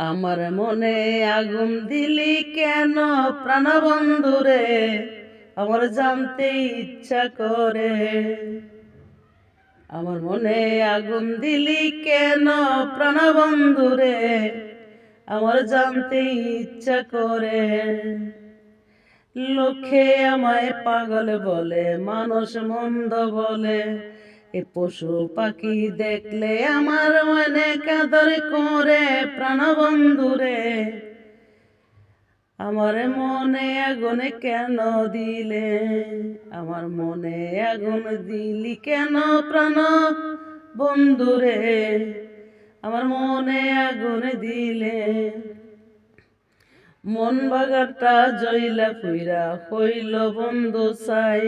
আমার মনে আগুন দিলি কেন প্রাণবন্ধু রে, আমার জানতে ইচ্ছা করে। আমার মনে আগুন দিলি কেন প্রাণবন্ধু রে, আমার জানতে ইচ্ছা করে। লোকে আমায় পাগল বলে, মানুষ মন্দ বলে, এ পশু পাখি দেখলে আমার মনে কাদর করে। প্রাণবন্ধু রে, আমার মনে আগুন কেন দিলে, আমার মনে আগুন দিলি কেন প্রাণ বন্ধু রে, আমার মনে আগুন দিলে। মন বাগানটা জইলা পুইরা হইল বন্ধু চাই,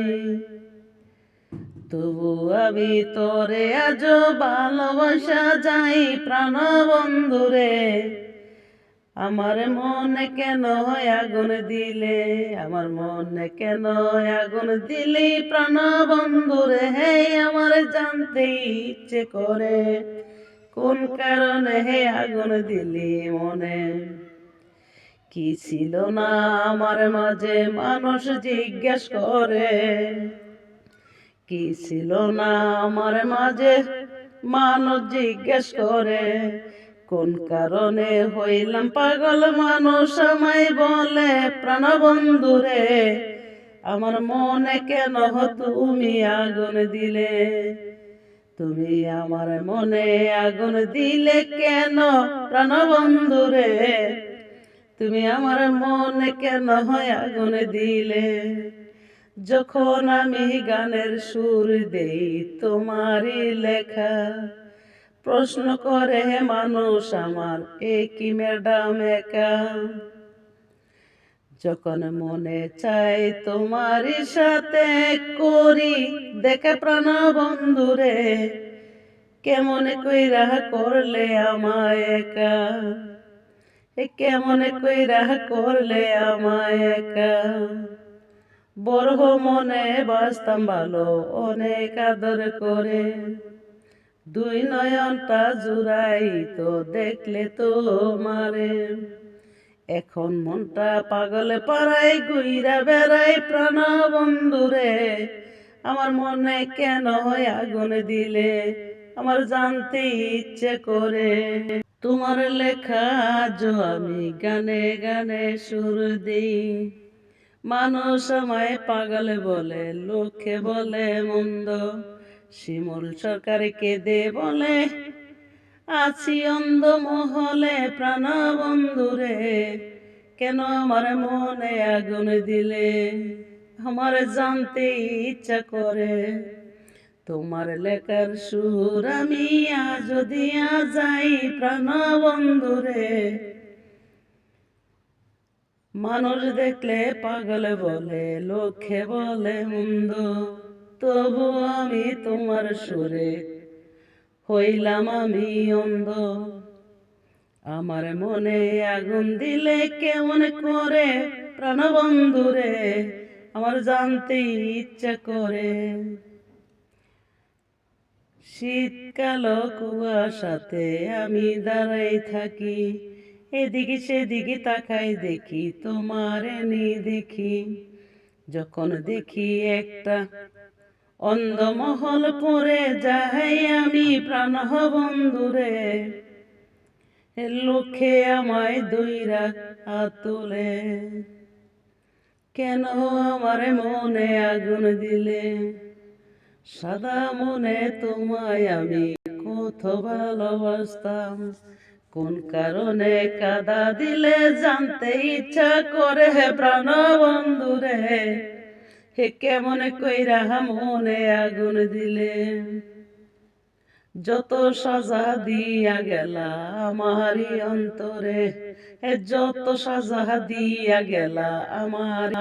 তবু আমি তোরে আজ ভালোবাসা যাই। প্রাণ বন্ধু রে, আমার মনে কেন আগুন দিলে, আমার মনে কেন আগুন দিলি প্রাণ বন্ধু রে। হে আমার জানতে ইচ্ছে করে, কোন কারণে হে আগুন দিলি মনে। কি ছিল না আমার মাঝে, মানুষ জিজ্ঞেস করে। কি ছিল না আমার মাঝে, মানুষ জিজ্ঞেস করে। কোন কারণে হইলাম পাগল, মানুষ আমায় বলে। প্রাণবন্ধু রে, আমার মনে কেন তুমি আগুন দিলে, তুমি আমার মনে আগুন দিলে কেন। প্রাণবন্ধু রে, তুমি আমার মনে কেন আগুন দিলে। যখন আমি গানের সুর দেই তোমারই লেখা, প্রশ্ন করে মানুষ আমার এ কি ম্যাডাম একা। যখন মনে চাই তোমারই সাথে করি দেখে প্রাণ বন্ধু রে, কেমন কইরা করলে আমায় একা, কেমন কইরা করলে আমায় একা। বড় মনে বাসতাম ভালো, অনেক আদর করে। দুই নয়নটা জুড়াই তো দেখলে তো মারে। এখন মনটা পাগল পাড়ায় গুইরা বেড়াই। প্রাণ বন্ধু রে, আমার মনে কেন আগুন দিলে, আমার জানতে ইচ্ছে করে। তোমার লেখা আজ আমি গানে গানে সুর দিই, মানুষ আমায় পাগল বলে, লোকে বলে মন্দ। শিমুল সরকার কেঁদে বলে, আছি অন্ধ মহলে। প্রাণ বন্ধু রে, কেন আমার মনে আগুন দিলে, আমার জানতে ইচ্ছা করে। তোমার লেখার সুর আমি আজ দিয়া যাই। প্রাণ বন্ধু রে, মানুষ দেখলে পাগল বলে, লোকে বলে মন্দ, তবু আমি তোমার সুরে হইলাম আমি অন্ধ। আমার মনে আগুন দিলে কেমন করে, প্রাণবন্ধু রে, আমার জানতে ইচ্ছা করে। শীতকাল কুয়াশাতে আমি দাঁড়াই থাকি, এদিকে সেদিকে তাকাই দেখি তোমার নি দেখি। যখন দেখি একটা অন্ধমহল পরে যাই আমি। প্রাণ বন্ধু রে, লোকে আমায় দইরা তুলে, কেন আমার মনে আগুন দিলে। সাদা মনে তোমায় আমি কত ভালোবাসতাম, কোন কারণে কাদা দিলে জানতে ইচ্ছা করে। প্রাণ বন্ধু রে, হে কেমন কইরা মনে আগুন দিলে। যত সাজা দিয়া গেলা আমারই অন্তরে, যত সাজা দিয়া গেলা আমার